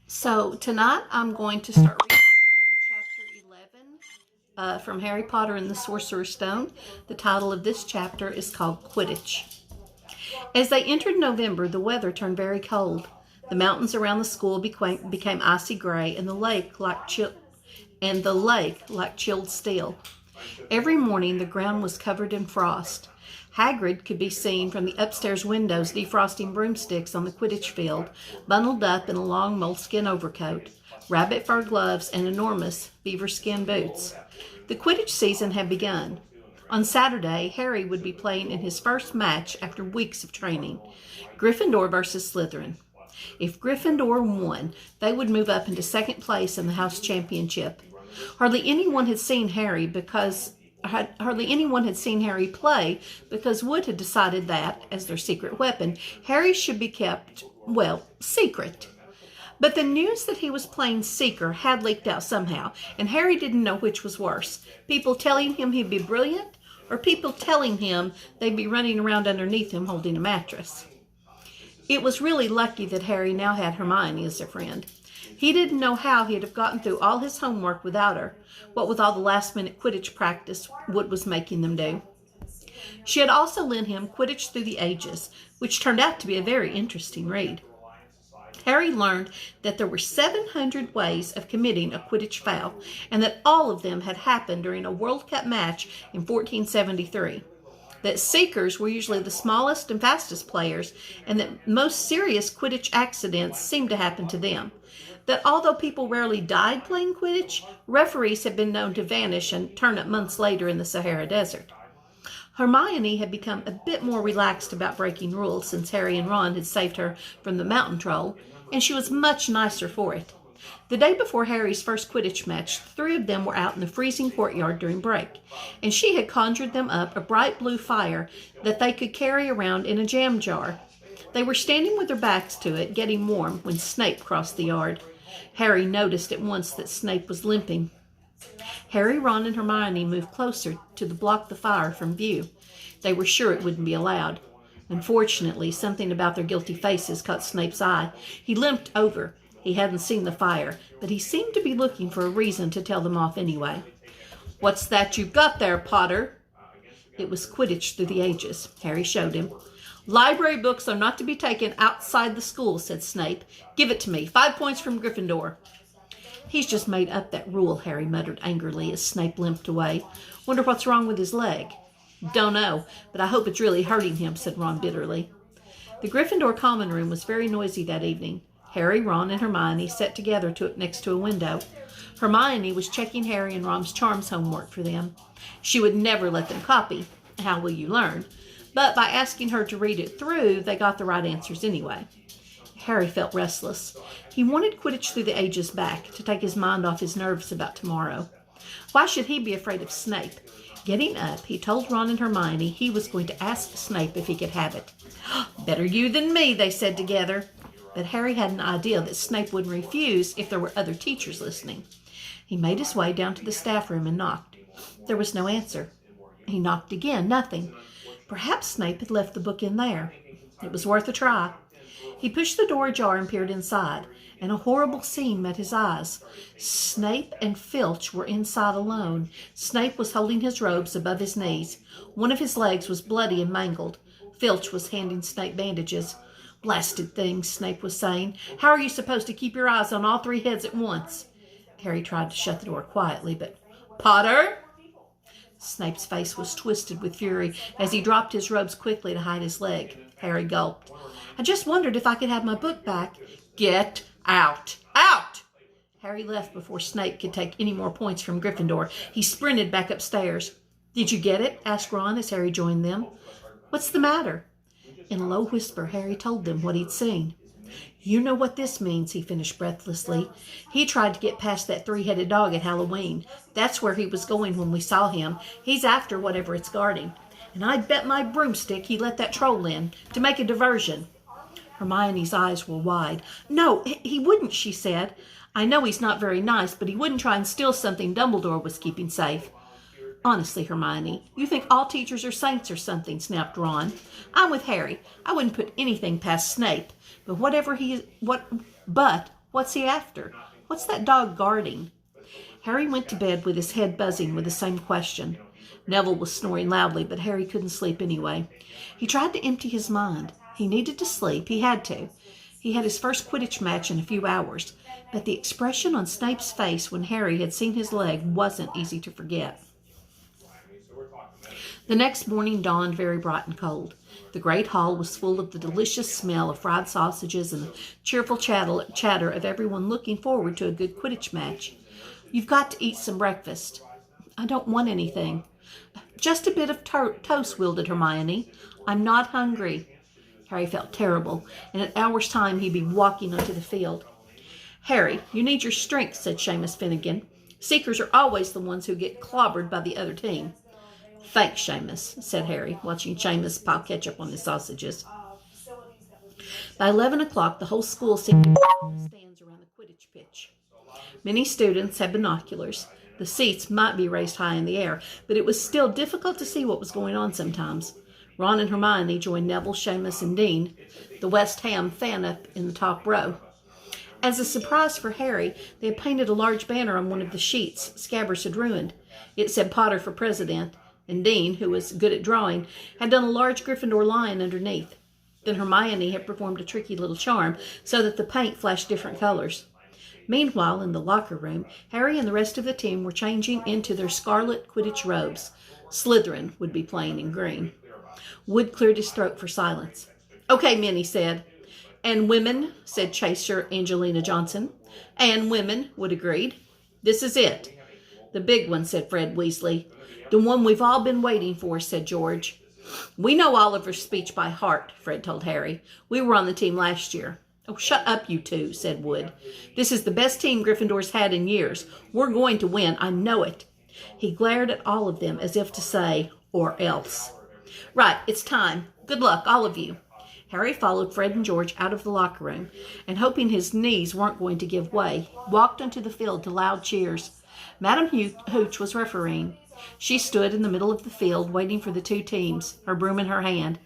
So tonight I'm going to start reading from chapter 11 from Harry Potter and the Sorcerer's Stone. The title of this chapter is called Quidditch. As they entered November, the weather turned very cold. The mountains around the school became icy gray, and the lake like chilled steel. Every morning the ground was covered in frost. Hagrid could be seen from the upstairs windows defrosting broomsticks on the Quidditch field, bundled up in a long moleskin overcoat, rabbit fur gloves, and enormous beaver skin boots. The Quidditch season had begun. On Saturday, Harry would be playing in his first match after weeks of training. Gryffindor versus Slytherin. If Gryffindor won, they would move up into second place in the house championship. Hardly anyone had seen Harry play because Wood had decided that, as their secret weapon, Harry should be kept, secret. But the news that he was playing Seeker had leaked out somehow, and Harry didn't know which was worse. People telling him he'd be brilliant, or people telling him they'd be running around underneath him holding a mattress. It was really lucky that Harry now had Hermione as a friend. He didn't know how he'd have gotten through all his homework without her, what with all the last-minute Quidditch practice Wood was making them do. She had also lent him Quidditch Through the Ages, which turned out to be a very interesting read. Harry learned that there were 700 ways of committing a Quidditch foul, and that all of them had happened during a World Cup match in 1473. That Seekers were usually the smallest and fastest players, and that most serious Quidditch accidents seemed to happen to them. That although people rarely died playing Quidditch, referees had been known to vanish and turn up months later in the Sahara Desert. Hermione had become a bit more relaxed about breaking rules since Harry and Ron had saved her from the mountain troll, and she was much nicer for it. The day before Harry's first Quidditch match, the three of them were out in the freezing courtyard during break, and she had conjured them up a bright blue fire that they could carry around in a jam jar. They were standing with their backs to it, getting warm, when Snape crossed the yard. Harry noticed at once that Snape was limping. Harry, Ron, and Hermione moved closer to block the fire from view. They were sure it wouldn't be allowed. Unfortunately, something about their guilty faces caught Snape's eye. He limped over. He hadn't seen the fire, but he seemed to be looking for a reason to tell them off anyway. "What's that you've got there, Potter?" It was Quidditch Through the Ages. Harry showed him. "Library books are not to be taken outside the school," said Snape. "Give it to me. 5 points from Gryffindor." "He's just made up that rule," Harry muttered angrily as Snape limped away. "Wonder what's wrong with his leg." "Don't know, but I hope it's really hurting him," said Ron bitterly. The Gryffindor common room was very noisy that evening. Harry, Ron, and Hermione sat together next to a window. Hermione was checking Harry and Ron's charms homework for them. She would never let them copy. How will you learn? But by asking her to read it through, they got the right answers anyway. Harry felt restless. He wanted Quidditch Through the Ages back, to take his mind off his nerves about tomorrow. Why should he be afraid of Snape? Getting up, he told Ron and Hermione he was going to ask Snape if he could have it. "Better you than me," they said together. But Harry had an idea that Snape wouldn't refuse if there were other teachers listening. He made his way down to the staff room and knocked. There was no answer. He knocked again. Nothing. Perhaps Snape had left the book in there. It was worth a try. He pushed the door ajar and peered inside, and a horrible scene met his eyes. Snape and Filch were inside alone. Snape was holding his robes above his knees. One of his legs was bloody and mangled. Filch was handing Snape bandages. "Blasted things," Snape was saying. "How are you supposed to keep your eyes on all 3 heads at once?" Harry tried to shut the door quietly, but... "Potter!" Snape's face was twisted with fury as he dropped his robes quickly to hide his leg. Harry gulped. "I just wondered if I could have my book back." "Get out! Out!" Harry left before Snape could take any more points from Gryffindor. He sprinted back upstairs. "Did you get it?" asked Ron as Harry joined them. "What's the matter?" In a low whisper, Harry told them what he'd seen. "You know what this means," he finished breathlessly. "He tried to get past that 3-headed dog at Halloween. That's where he was going when we saw him. He's after whatever it's guarding. And I'd bet my broomstick he let that troll in to make a diversion." Hermione's eyes were wide. "No, he wouldn't," she said. "I know he's not very nice, but he wouldn't try and steal something Dumbledore was keeping safe." "Honestly, Hermione, you think all teachers are saints or something," snapped Ron. "I'm with Harry. I wouldn't put anything past Snape. But whatever What's he after? What's that dog guarding? Harry went to bed with his head buzzing with the same question. Neville was snoring loudly, but Harry couldn't sleep anyway. He tried to empty his mind. He needed to sleep. He had to. He had his first Quidditch match in a few hours, but the expression on Snape's face when Harry had seen his leg wasn't easy to forget. The next morning dawned very bright and cold. The great hall was full of the delicious smell of fried sausages and the cheerful chatter of everyone looking forward to a good Quidditch match. "You've got to eat some breakfast." "I don't want anything." "Just a bit of toast," wielded Hermione. "I'm not hungry." Harry felt terrible. In an hour's time he'd be walking onto the field. "Harry, you need your strength," said Seamus Finnegan. "Seekers are always the ones who get clobbered by the other team." "Thanks, Seamus," said Harry, watching Seamus pile ketchup on his sausages. By 11 o'clock, the whole school seemed to be in the stands around the Quidditch pitch. Many students had binoculars. The seats might be raised high in the air, but it was still difficult to see what was going on sometimes. Ron and Hermione joined Neville, Seamus, and Dean, the West Ham fan up in the top row. As a surprise for Harry, they had painted a large banner on one of the sheets Scabbers had ruined. It said Potter for President, and Dean, who was good at drawing, had done a large Gryffindor lion underneath. Then Hermione had performed a tricky little charm so that the paint flashed different colors. Meanwhile, in the locker room, Harry and the rest of the team were changing into their scarlet Quidditch robes. Slytherin would be playing in green. Wood cleared his throat for silence. "Okay, men," he said. "And women," said Chaser Angelina Johnson. "And women," Wood agreed. "This is it." "The big one," said Fred Weasley. "The one we've all been waiting for," said George. "We know Oliver's speech by heart," Fred told Harry. "We were on the team last year." "Oh, shut up, you two," said Wood. "This is the best team Gryffindor's had in years. We're going to win. I know it." He glared at all of them as if to say, "Or else." "Right, it's time. Good luck, all of you." Harry followed Fred and George out of the locker room, and hoping his knees weren't going to give way, walked onto the field to loud cheers. Madam Hooch was refereeing. She stood in the middle of the field, waiting for the two teams, her broom in her hand.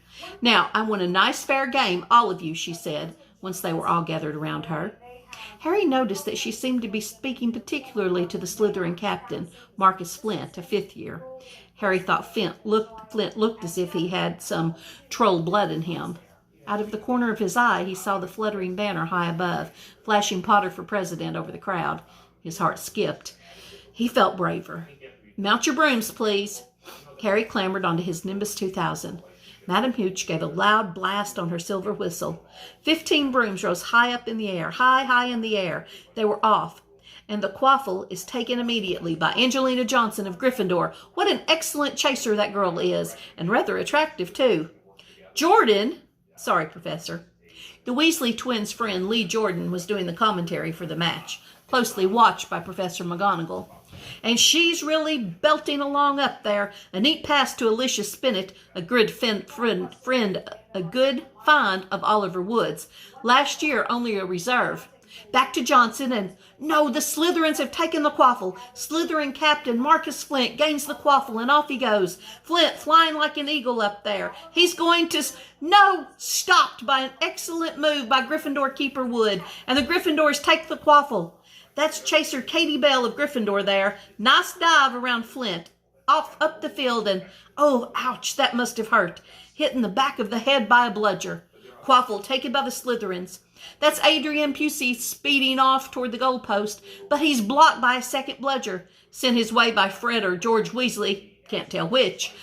"Now, I want a nice fair game, all of you," she said, once they were all gathered around her. Harry noticed that she seemed to be speaking particularly to the Slytherin captain, Marcus Flint, a fifth year. Harry thought Flint looked as if he had some troll blood in him. Out of the corner of his eye, he saw the fluttering banner high above, flashing Potter for President over the crowd. His heart skipped. He felt braver. "Mount your brooms, please." Harry clambered onto his Nimbus 2000. Madam Hooch gave a loud blast on her silver whistle. 15 brooms rose high up in the air, high in the air. They were off. "And the quaffle is taken immediately by Angelina Johnson of Gryffindor. What an excellent chaser that girl is, and rather attractive, too." "Jordan!" "Sorry, Professor." The Weasley twins' friend Lee Jordan was doing the commentary for the match, closely watched by Professor McGonagall. "And she's really belting along up there. A neat pass to Alicia Spinnet, a good a good find of Oliver Wood's. Last year, only a reserve. Back to Johnson, and no, the Slytherins have taken the quaffle. Slytherin captain Marcus Flint gains the quaffle, and off he goes. Flint flying like an eagle up there. He's going to... No! Stopped by an excellent move by Gryffindor keeper Wood, and the Gryffindors take the quaffle. That's Chaser Katie Bell of Gryffindor there. Nice dive around Flint. Off up the field and... Oh, ouch, that must have hurt. Hit in the back of the head by a bludger. Quaffle taken by the Slytherins. That's Adrian Pusey speeding off toward the goalpost, but he's blocked by a second bludger, sent his way by Fred or George Weasley. Can't tell which.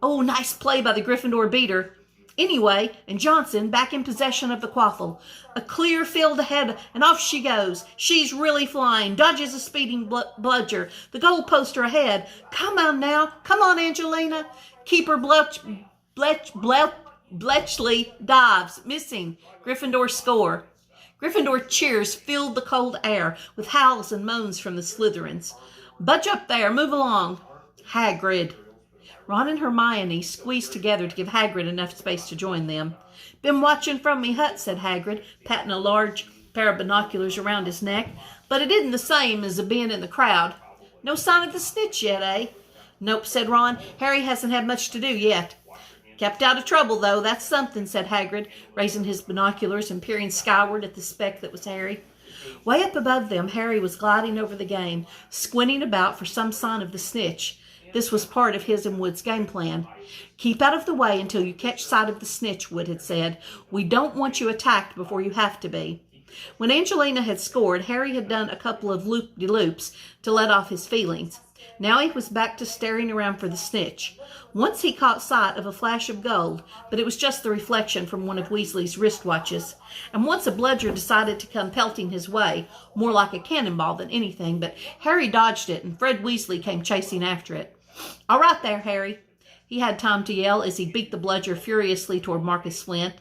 Oh, nice play by the Gryffindor beater. Anyway, and Johnson back in possession of the quaffle. A clear field ahead, and off she goes. She's really flying, dodges a speeding bludger. The goalposter ahead. Come on now. Come on, Angelina. Keeper Bletchley dives, missing. Gryffindor score. Gryffindor cheers filled the cold air with howls and moans from the Slytherins. "Budge up there, move along." Hagrid. Ron and Hermione squeezed together to give Hagrid enough space to join them. "Been watching from me hut," said Hagrid, patting a large pair of binoculars around his neck. "But it isn't the same as being in the crowd. No sign of the snitch yet, eh?" "Nope," said Ron. "Harry hasn't had much to do yet." "Kept out of trouble, though. That's something," said Hagrid, raising his binoculars and peering skyward at the speck that was Harry. Way up above them, Harry was gliding over the game, squinting about for some sign of the snitch. This was part of his and Wood's game plan. "Keep out of the way until you catch sight of the snitch," Wood had said. "We don't want you attacked before you have to be." When Angelina had scored, Harry had done a couple of loop-de-loops to let off his feelings. Now he was back to staring around for the snitch. Once he caught sight of a flash of gold, but it was just the reflection from one of Weasley's wristwatches. And once a bludger decided to come pelting his way, more like a cannonball than anything, but Harry dodged it and Fred Weasley came chasing after it. "All right there, Harry," he had time to yell as he beat the bludger furiously toward Marcus Flint.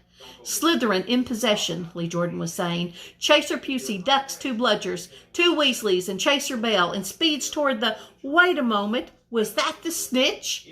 "Slytherin in possession," Lee Jordan was saying. "Chaser Pusey ducks 2 bludgers, 2 Weasleys, and Chaser Bell, and speeds toward the—" "Wait a moment. Was that the snitch?"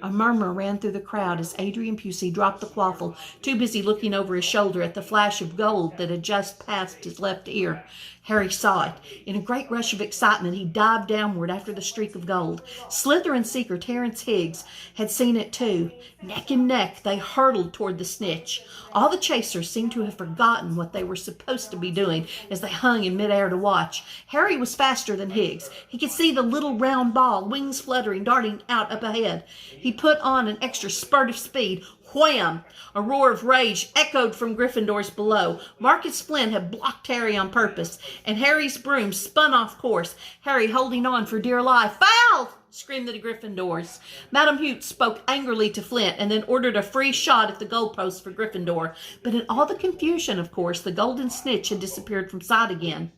A murmur ran through the crowd as Adrian Pusey dropped the quaffle, too busy looking over his shoulder at the flash of gold that had just passed his left ear. Harry saw it. In a great rush of excitement, he dived downward after the streak of gold. Slytherin seeker Terence Higgs had seen it too. Neck and neck, they hurtled toward the snitch. All the chasers seemed to have forgotten what they were supposed to be doing as they hung in midair to watch. Harry was faster than Higgs. He could see the little round ball, wings fluttering, darting out up ahead. He put on an extra spurt of speed. Wham! A roar of rage echoed from Gryffindor's below. Marcus Flint had blocked Harry on purpose, and Harry's broom spun off course, Harry holding on for dear life. "Foul!" screamed the Gryffindors. Madam Hoots spoke angrily to Flint and then ordered a free shot at the goalpost for Gryffindor. But in all the confusion, of course, the golden snitch had disappeared from sight again.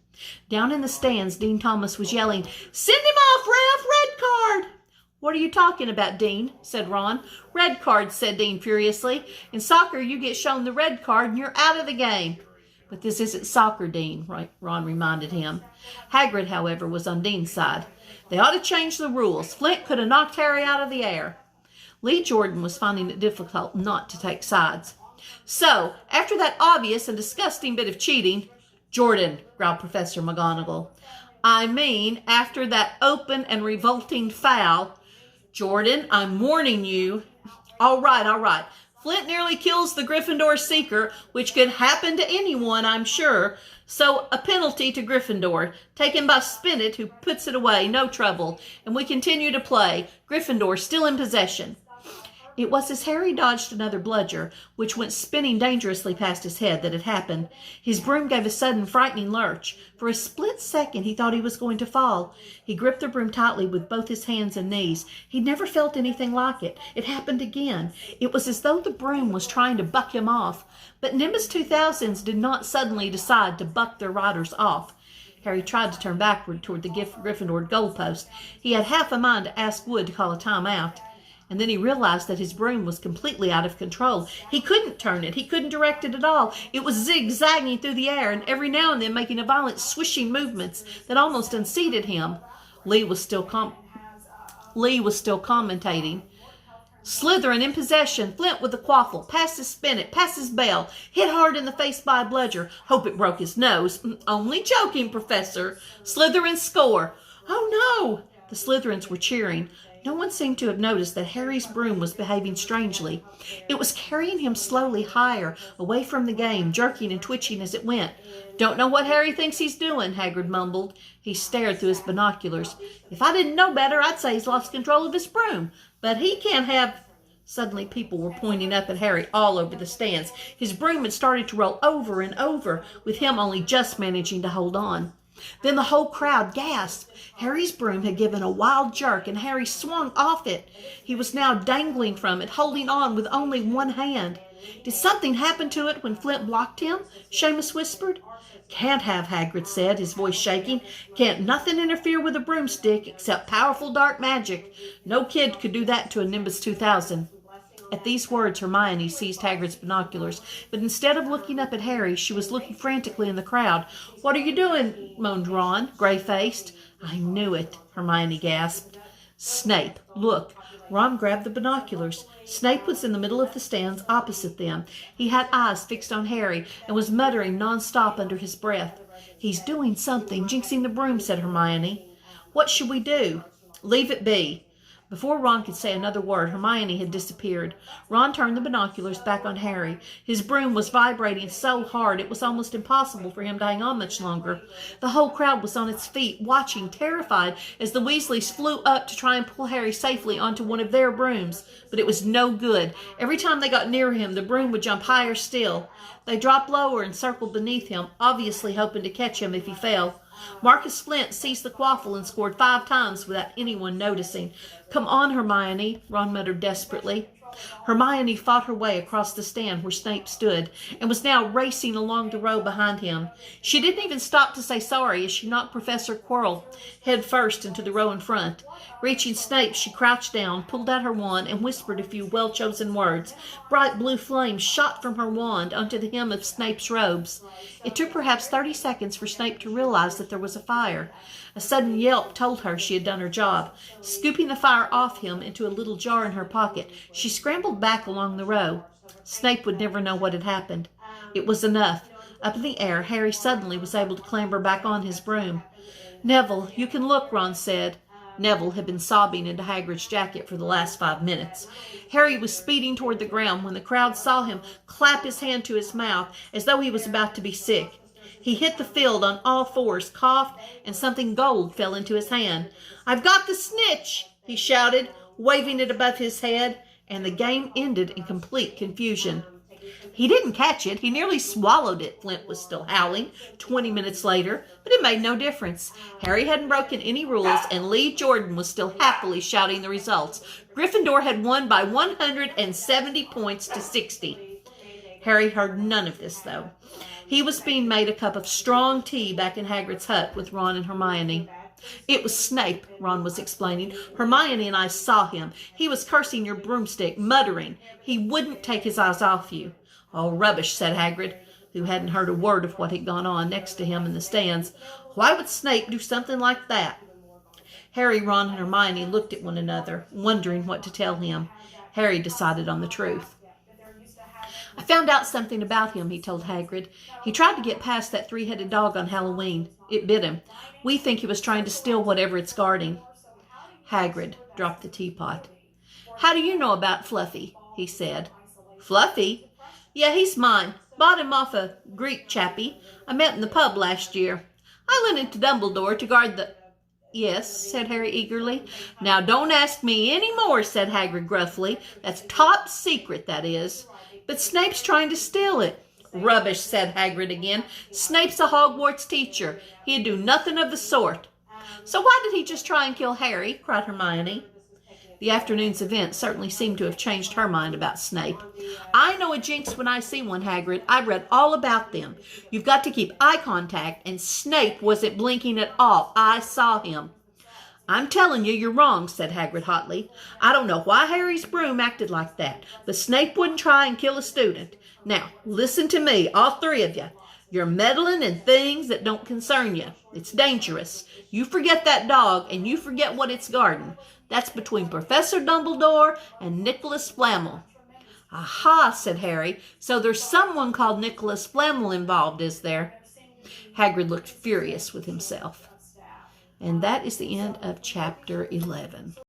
Down in the stands, Dean Thomas was yelling, "Send him off, ref! Red card!" "What are you talking about, Dean?" said Ron. "Red card," said Dean furiously. "In soccer, you get shown the red card and you're out of the game." "But this isn't soccer, Dean," Ron reminded him. Hagrid, however, was on Dean's side. "They ought to change the rules. Flint could have knocked Harry out of the air." Lee Jordan was finding it difficult not to take sides. "So, after that obvious and disgusting bit of cheating—" "Jordan," growled Professor McGonagall. "I mean, after that open and revolting foul—" "Jordan, I'm warning you." All right. Flint nearly kills the Gryffindor seeker, which could happen to anyone, I'm sure. So a penalty to Gryffindor, taken by Spinnet, who puts it away, no trouble. And we continue to play. Gryffindor still in possession." It was as Harry dodged another bludger, which went spinning dangerously past his head, that it happened. His broom gave a sudden frightening lurch. For a split second he thought he was going to fall. He gripped the broom tightly with both his hands and knees. He'd never felt anything like it. It happened again. It was as though the broom was trying to buck him off. But Nimbus 2000s did not suddenly decide to buck their riders off. Harry tried to turn backward toward the Gryffindor goalpost. He had half a mind to ask Wood to call a timeout. And then he realized that his broom was completely out of control. He couldn't turn it. He couldn't direct it at all. It was zigzagging through the air and every now and then making a violent swishing movements that almost unseated him. Lee was still commentating. "Slytherin in possession. Flint with the quaffle. Passes Spinnet. Passes Bell. Hit hard in the face by a bludger. Hope it broke his nose. Only joking, Professor. Slytherin score." "Oh no!" The Slytherins were cheering. No one seemed to have noticed that Harry's broom was behaving strangely. It was carrying him slowly higher, away from the game, jerking and twitching as it went. "Don't know what Harry thinks he's doing," Hagrid mumbled. He stared through his binoculars. "If I didn't know better, I'd say he's lost control of his broom. But he can't have—" Suddenly people were pointing up at Harry all over the stands. His broom had started to roll over and over, with him only just managing to hold on. Then the whole crowd gasped. Harry's broom had given a wild jerk, and Harry swung off it. He was now dangling from it, holding on with only one hand. "Did something happen to it when Flint blocked him?" Seamus whispered. "Can't have," Hagrid said, his voice shaking. "Can't nothing interfere with a broomstick except powerful dark magic. No kid could do that to a Nimbus 2000. At these words, Hermione seized Hagrid's binoculars, but instead of looking up at Harry, she was looking frantically in the crowd. "What are you doing?" moaned Ron, gray-faced. "I knew it," Hermione gasped. "Snape, look." Ron grabbed the binoculars. Snape was in the middle of the stands opposite them. He had eyes fixed on Harry and was muttering non-stop under his breath. "He's doing something, jinxing the broom," said Hermione. "What should we do?" "Leave it be." Before Ron could say another word, Hermione had disappeared. Ron turned the binoculars back on Harry. His broom was vibrating so hard it was almost impossible for him to hang on much longer. The whole crowd was on its feet, watching, terrified, as the Weasleys flew up to try and pull Harry safely onto one of their brooms. But it was no good. Every time they got near him, the broom would jump higher still. They dropped lower and circled beneath him, obviously hoping to catch him if he fell. Marcus Flint seized the quaffle and scored 5 times without anyone noticing. "Come on, Hermione," Ron muttered desperately. Hermione fought her way across the stand where Snape stood and was now racing along the row behind him. She didn't even stop to say sorry as she knocked Professor Quirrell head first into the row in front. Reaching Snape, she crouched down, pulled out her wand, and whispered a few well-chosen words. Bright blue flames shot from her wand onto the hem of Snape's robes. It took perhaps 30 seconds for Snape to realize that there was a fire. A sudden yelp told her she had done her job. Scooping the fire off him into a little jar in her pocket, she scrambled back along the row. Snape would never know what had happened. It was enough. Up in the air, Harry suddenly was able to clamber back on his broom. "Neville, you can look," Ron said. Neville had been sobbing into Hagrid's jacket for the last 5 minutes. Harry was speeding toward the ground when the crowd saw him clap his hand to his mouth as though he was about to be sick. He hit the field on all fours, coughed, and something gold fell into his hand. "I've got the snitch!" he shouted, waving it above his head, and the game ended in complete confusion. "He didn't catch it. He nearly swallowed it," Flint was still howling 20 minutes later, but it made no difference. Harry hadn't broken any rules, and Lee Jordan was still happily shouting the results. Gryffindor had won by 170 points to 60. Harry heard none of this, though. He was being made a cup of strong tea back in Hagrid's hut with Ron and Hermione. "It was Snape," Ron was explaining. "Hermione and I saw him. He was cursing your broomstick, muttering. He wouldn't take his eyes off you." "Oh, rubbish," said Hagrid, who hadn't heard a word of what had gone on next to him in the stands. "Why would Snape do something like that?" Harry, Ron, and Hermione looked at one another, wondering what to tell him. Harry decided on the truth. "I found out something about him," he told Hagrid. "He tried to get past that 3-headed dog on Halloween. It bit him. We think he was trying to steal whatever it's guarding." Hagrid dropped the teapot. "How do you know about Fluffy?" he said. "Fluffy? Yeah, he's mine. Bought him off a Greek chappie I met in the pub last year. I lent him to Dumbledore to guard the—" "Yes," said Harry eagerly. "Now don't ask me any more," said Hagrid gruffly. "That's top secret, that is." "But Snape's trying to steal it." "Rubbish," said Hagrid again. "Snape's a Hogwarts teacher. He'd do nothing of the sort." "So why did he just try and kill Harry?" cried Hermione. The afternoon's events certainly seemed to have changed her mind about Snape. "I know a jinx when I see one, Hagrid. I've read all about them. You've got to keep eye contact, and Snape wasn't blinking at all. I saw him." "I'm telling you, you're wrong," said Hagrid hotly. "I don't know why Harry's broom acted like that, but Snape wouldn't try and kill a student. Now, listen to me, all 3 of you. You're meddling in things that don't concern you. It's dangerous. You forget that dog, and you forget what it's guarding. That's between Professor Dumbledore and Nicholas Flamel." "Aha," said Harry. "So there's someone called Nicholas Flamel involved, is there?" Hagrid looked furious with himself. And that is the end of chapter 11.